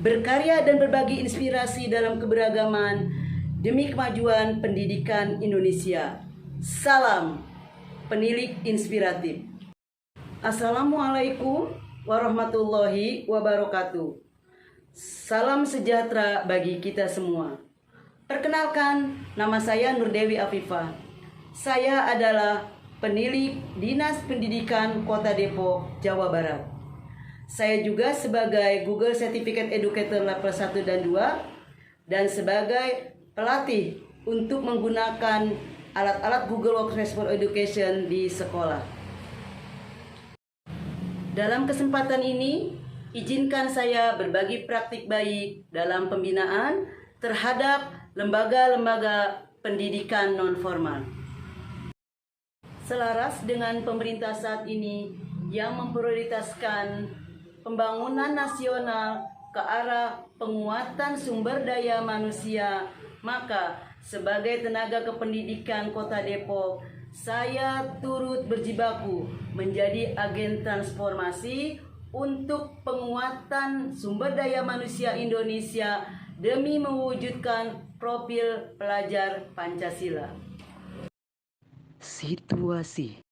berkarya dan berbagi inspirasi dalam keberagaman demi kemajuan pendidikan Indonesia. Salam penilik inspiratif. Assalamualaikum warahmatullahi wabarakatuh. Salam sejahtera bagi kita semua. Perkenalkan, nama saya Nurdewi Afifah. Saya adalah penilik Dinas Pendidikan Kota Depok, Jawa Barat. Saya juga sebagai Google Certificate Educator level 1 dan 2 dan sebagai pelatih untuk menggunakan alat-alat Google Workspace for Education di sekolah. Dalam kesempatan ini, izinkan saya berbagi praktik baik dalam pembinaan terhadap lembaga-lembaga pendidikan non-formal. Selaras dengan pemerintah saat ini yang memprioritaskan pembangunan nasional ke arah penguatan sumber daya manusia, maka sebagai tenaga kependidikan Kota Depok, saya turut berjibaku menjadi agen transformasi untuk penguatan sumber daya manusia Indonesia demi mewujudkan profil pelajar Pancasila. Situasi,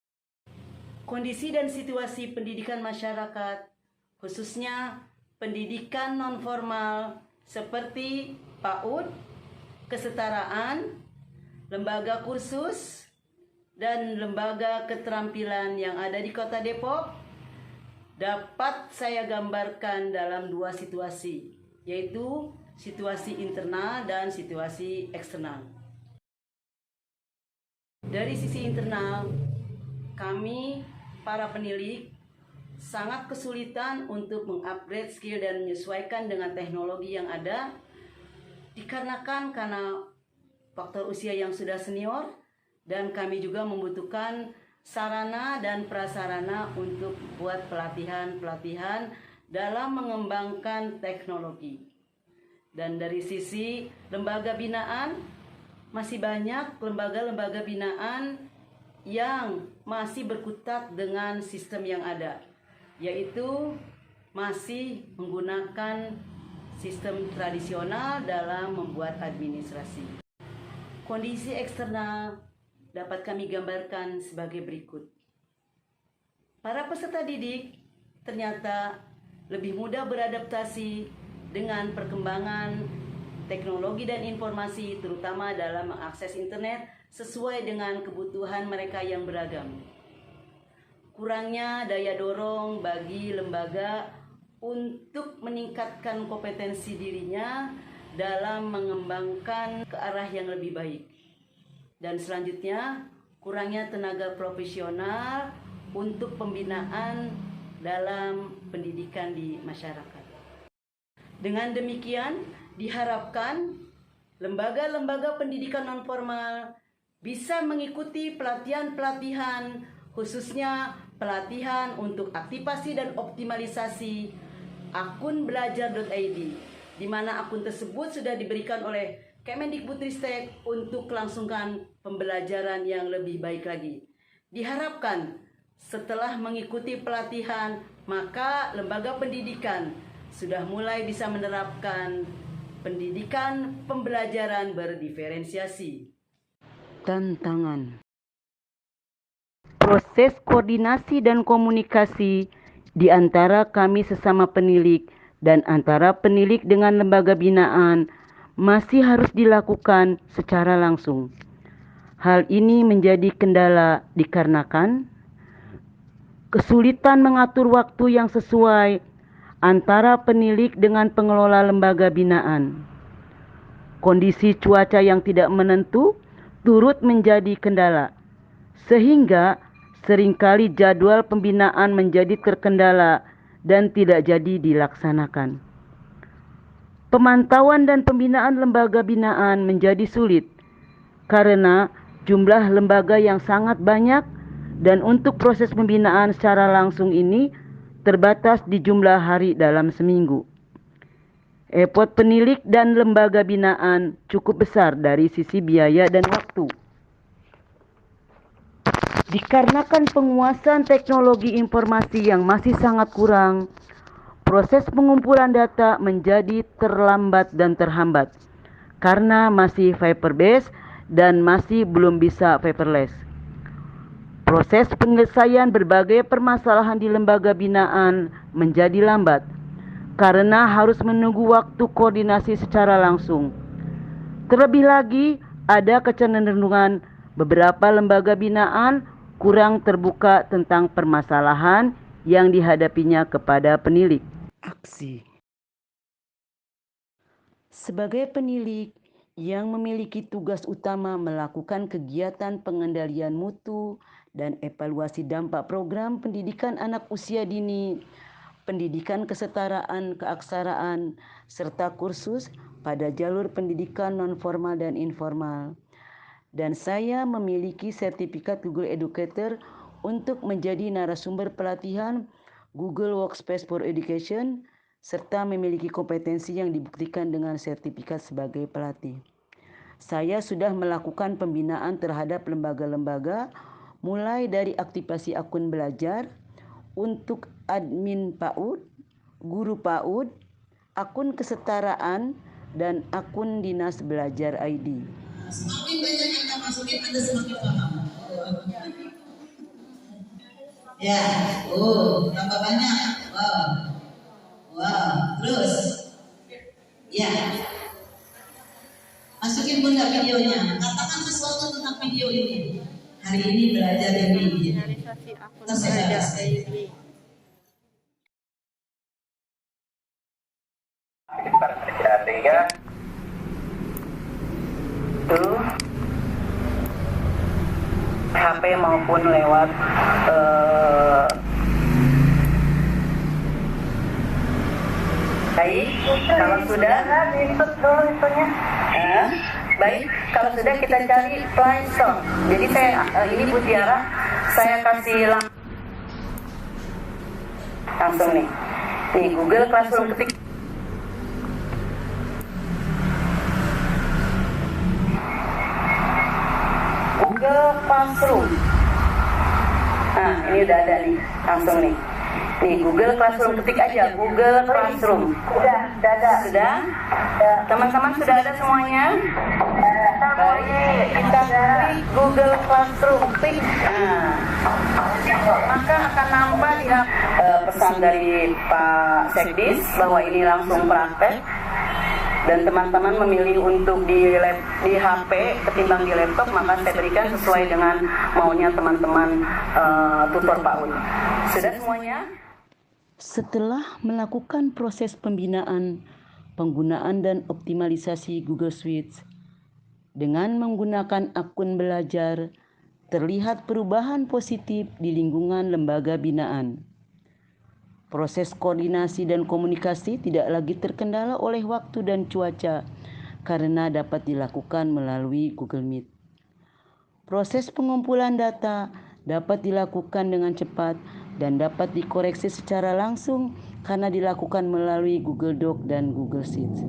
kondisi dan situasi pendidikan masyarakat, khususnya pendidikan non-formal seperti PAUD, kesetaraan, lembaga kursus, dan lembaga keterampilan yang ada di Kota Depok dapat saya gambarkan dalam dua situasi, yaitu situasi internal dan situasi eksternal. Dari sisi internal, kami para penilik sangat kesulitan untuk mengupgrade skill dan menyesuaikan dengan teknologi yang ada dikarenakan karena faktor usia yang sudah senior, dan kami juga membutuhkan sarana dan prasarana untuk buat pelatihan-pelatihan dalam mengembangkan teknologi. Dan dari sisi lembaga binaan, masih banyak lembaga-lembaga binaan yang masih berkutat dengan sistem yang ada, yaitu masih menggunakan sistem tradisional dalam membuat administrasi. Kondisi eksternal dapat kami gambarkan sebagai berikut. Para peserta didik ternyata lebih mudah beradaptasi dengan perkembangan teknologi dan informasi, terutama dalam mengakses internet sesuai dengan kebutuhan mereka yang beragam. Kurangnya daya dorong bagi lembaga untuk meningkatkan kompetensi dirinya dalam mengembangkan ke arah yang lebih baik. Dan selanjutnya, kurangnya tenaga profesional untuk pembinaan dalam pendidikan di masyarakat. Dengan demikian, diharapkan lembaga-lembaga pendidikan non-formal bisa mengikuti pelatihan-pelatihan, khususnya pelatihan untuk aktivasi dan optimalisasi akun belajar.id, di mana akun tersebut sudah diberikan oleh Kemendikbudristek untuk melangsungkan pembelajaran yang lebih baik lagi. Diharapkan setelah mengikuti pelatihan, maka lembaga pendidikan sudah mulai bisa menerapkan pendidikan pembelajaran berdiferensiasi. Tantangan, proses koordinasi dan komunikasi di antara kami sesama penilik dan antara penilik dengan lembaga binaan masih harus dilakukan secara langsung. Hal ini menjadi kendala dikarenakan kesulitan mengatur waktu yang sesuai antara penilik dengan pengelola lembaga binaan. Kondisi cuaca yang tidak menentu turut menjadi kendala, sehingga seringkali jadwal pembinaan menjadi terkendala dan tidak jadi dilaksanakan. Pemantauan dan pembinaan lembaga binaan menjadi sulit karena jumlah lembaga yang sangat banyak dan untuk proses pembinaan secara langsung ini terbatas di jumlah hari dalam seminggu. Effort penilik dan lembaga binaan cukup besar dari sisi biaya dan waktu. Dikarenakan penguasaan teknologi informasi yang masih sangat kurang, proses pengumpulan data menjadi terlambat dan terhambat karena masih paper-based dan masih belum bisa paperless. Proses penyelesaian berbagai permasalahan di lembaga binaan menjadi lambat karena harus menunggu waktu koordinasi secara langsung. Terlebih lagi, ada kecenderungan beberapa lembaga binaan kurang terbuka tentang permasalahan yang dihadapinya kepada penilik. Aksi. Sebagai penilik yang memiliki tugas utama melakukan kegiatan pengendalian mutu dan evaluasi dampak program pendidikan anak usia dini, pendidikan kesetaraan keaksaraan, serta kursus pada jalur pendidikan non-formal dan informal. Dan saya memiliki sertifikat Google Educator untuk menjadi narasumber pelatihan Google Workspace for Education, serta memiliki kompetensi yang dibuktikan dengan sertifikat sebagai pelatih. Saya sudah melakukan pembinaan terhadap lembaga-lembaga, mulai dari aktivasi akun belajar, untuk admin PAUD, guru PAUD, akun kesetaraan, dan akun dinas belajar ID. Semakin banyak Anda masukin, Anda semakin paham. Ya, tambah banyak. Wow, terus. Ya. Masukin bunda videonya. Katakan sesuatu tentang video ini. Hari ini belajar ini. HP maupun lewat baik, kalau sudah input dulu itunya. Baik, kalau sudah kita cari Play Store. Jadi saya ini Bu Tiara, saya kasih langsung nih. Nih Google Classroom, ketik Google Classroom. Nah, ini udah ada nih, langsung nih. Nih Google Classroom, ketik aja Google Classroom. Sudah. Teman-teman sudah ada semuanya? Baik, kita klik Google Classroom, klik. Nah, maka akan nampak di pesan dari Pak Sekdis bahwa ini langsung praktek. Dan teman-teman memilih untuk di HP ketimbang di laptop, maka saya berikan sesuai dengan maunya teman-teman tutor PAUD. Sudah semuanya? Setelah melakukan proses pembinaan, penggunaan dan optimalisasi Google Suite dengan menggunakan akun belajar, terlihat perubahan positif di lingkungan lembaga binaan. Proses koordinasi dan komunikasi tidak lagi terkendala oleh waktu dan cuaca karena dapat dilakukan melalui Google Meet. Proses pengumpulan data dapat dilakukan dengan cepat dan dapat dikoreksi secara langsung karena dilakukan melalui Google Doc dan Google Sheets.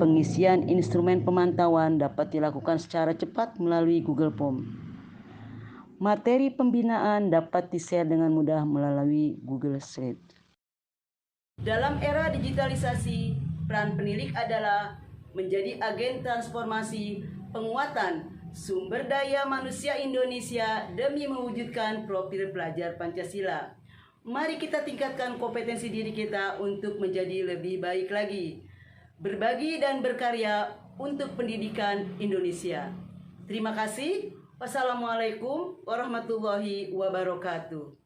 Pengisian instrumen pemantauan dapat dilakukan secara cepat melalui Google Form. Materi pembinaan dapat di-share dengan mudah melalui Google Sheet. Dalam era digitalisasi, peran penilik adalah menjadi agen transformasi penguatan sumber daya manusia Indonesia demi mewujudkan profil pelajar Pancasila. Mari kita tingkatkan kompetensi diri kita untuk menjadi lebih baik lagi, berbagi dan berkarya untuk pendidikan Indonesia. Terima kasih. Wassalamualaikum warahmatullahi wabarakatuh.